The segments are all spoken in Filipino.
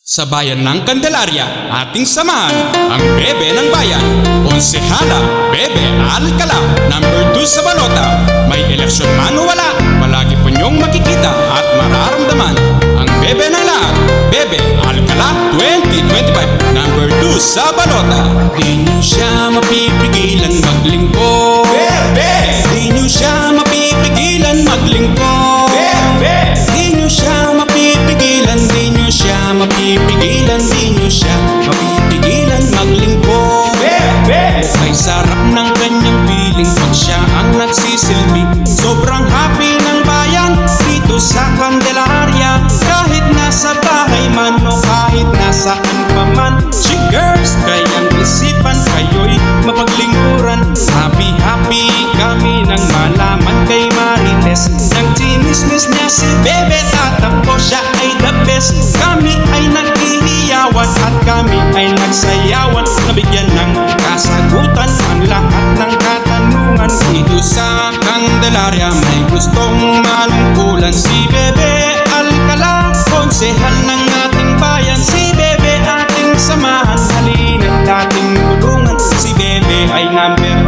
Sa bayan ng Candelaria, ating samahan ang Bebe ng Bayan, Konsehala Bebe Alcala, number 2 sa balota. May eleksyon man o wala, palagi po niyong makikita at mararamdaman ang Bebe ng lahat, Bebe Alcala 2025, number 2 sa balota. Di niyo siya mapipigilan maglingkod, Bebe! Di niyo siya mapipigilan maglingkod, Bebe! Di niyo siya mapipigilan, di niyo siya mapipigilan, di niyo siya mapipigilan maglingkod, Bebe! Ay sarap ng kanyang feeling pag siya ang nagsisilbi. Sobrang happy ng bayan dito sa Candelaria. Kahit nasa bahay man o kahit nasaan pa man, she girls, kayang isipan kayo'y mapaglingkuran. Happy happy kami nang malaman kay Marites. Nang chinismis niya si Bebe tatakbo, siya ay the best. Kami ay naghihiyawan at kami ay nagsayawan. Nabigyan ng kasagutan ang lahat ng katanungan. Dito sa Candelaria may gustong malungkulan. Si Bebe Alcala, konsehal ng ating bayan. Si Bebe ating samahan, halina't ating tulungan. Si Bebe ay number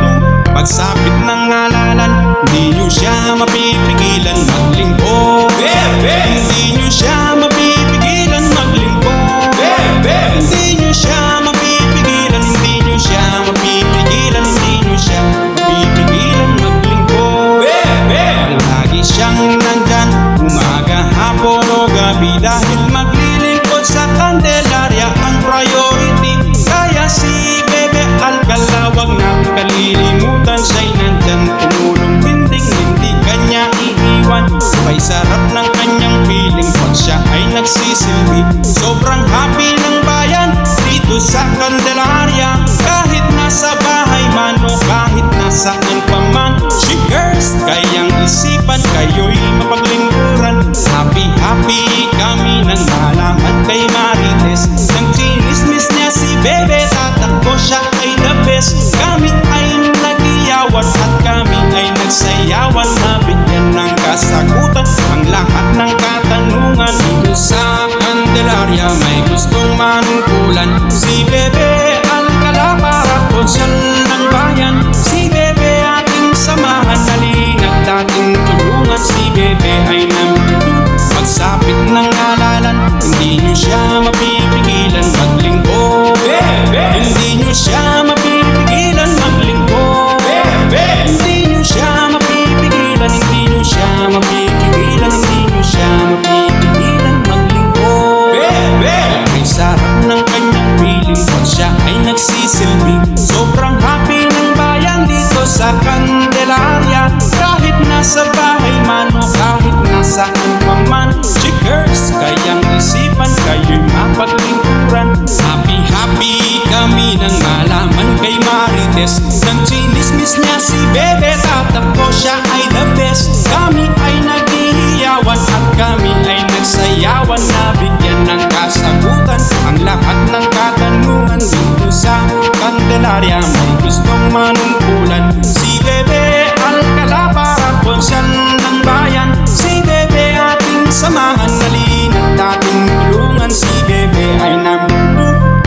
2, pagsapit ng ngalalan. Hindi nyo siya mapipigilan maglingkod, Bebe! Hindi nyo siya mapipigilan maglingkod, Bebe! Hindi nyo siya mapipigilan, hindi nyo siya mapipigilan, hindi nyo siya mapipigilan maglingkod, Bebe! Lagi siyang nandyan, umaga, hapon o gabi, dahil maglilingkod sa Candelaria ang priority. Kaya si Bebe Alcala, wag natin kalilimutan, siya'y nandyan tumulong, hindi kanya iiwan. May sarap ng kanyang feeling pag siya ay nagsisilbi. Sobrang happy ng bayan dito sa Candelaria. Kahit nasa bahay man o kahit nasaan pa man, she girls, kayang isipan kayo'y mapaglingkuran. Happy happy kami nang malaman kay Marites. Nang chinismis niya si Bebe tatakbo, siya ay the best. Kami ay nagiyawan at kami ay nagsayawan. Nabigyan ng kasagutan ang lahat ng katanungan. Dito sa Candelaria may gustong manungkulan. Si Bebe Alcala para konsyal ng bayan. Si Bebe ating samahan, halina't ating tulungan. Si Bebe ay number 2, pagsapit ng ngalalan. Hindi nyo siya mapipigilan maglingkod, Bebe! Hindi nyo siya mapipigilan maglingkod, Bebe! Hindi nyo siya mapipigilan, hindi nyo siya mapipigilan, hindi nyo siya mapipigilan maglingkod, Bebe! May sarap ng kanyang feeling pag siya ay nagsisilbi. Sobrang happy ng bayan dito sa Candelaria. Kahit nasa bahay man o kahit nasaan pa man, she girls, kayang isipan kayo'y mapaglingkuran. Happy happy kami nang malaman kay Marites. Nang chinismis niya si Bebe tatakbo, siya ay the best. Kami ay naghihiyawan at kami ay nagsayawan. Nabigyan ng kasagutan ang lahat ng katanungan. Dito sa Candelaria may gustong manungkulan. Si Bebe Alcala para konsyal ng bayan. Si Bebe ating samahan, halina't ating tulungan. Si Bebe ay number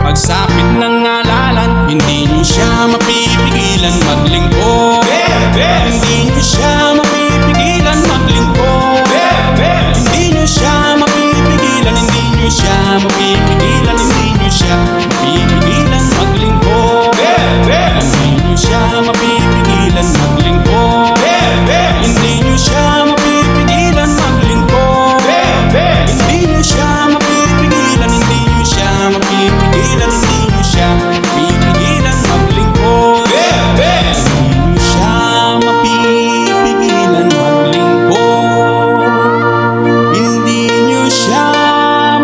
2, pagsapit ng ngalalan. Hindi nyo siya mapipigilan maglingkod, Bebe! Hindi nyo siya mapipigilan maglingkod, Bebe! Hindi nyo siya mapipigilan, hindi nyo siya mapipigilan, hindi nyo siya mapipigilan maglingkod, Bebe! Hindi nyo siya mapipigilan maglingkod, Bebe! Hindi nyo siya mapipigilan maglingkod, Bebe! Hindi nyo siya mapipigilan, hindi nyo siya mapipigilan, hindi nyo siya mapipigilan maglingkod, Bebe! Hindi nyo siya mapipigilan maglingkod. Hindi nyo siya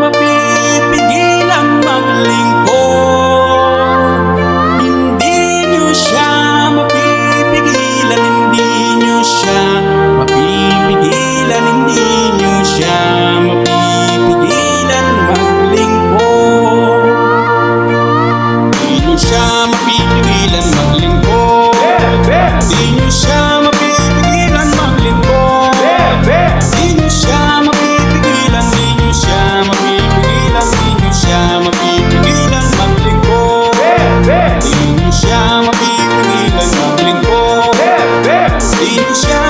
mapipigilan maglingkod. Hindi nyo siya mapipigilan Hindi ko siya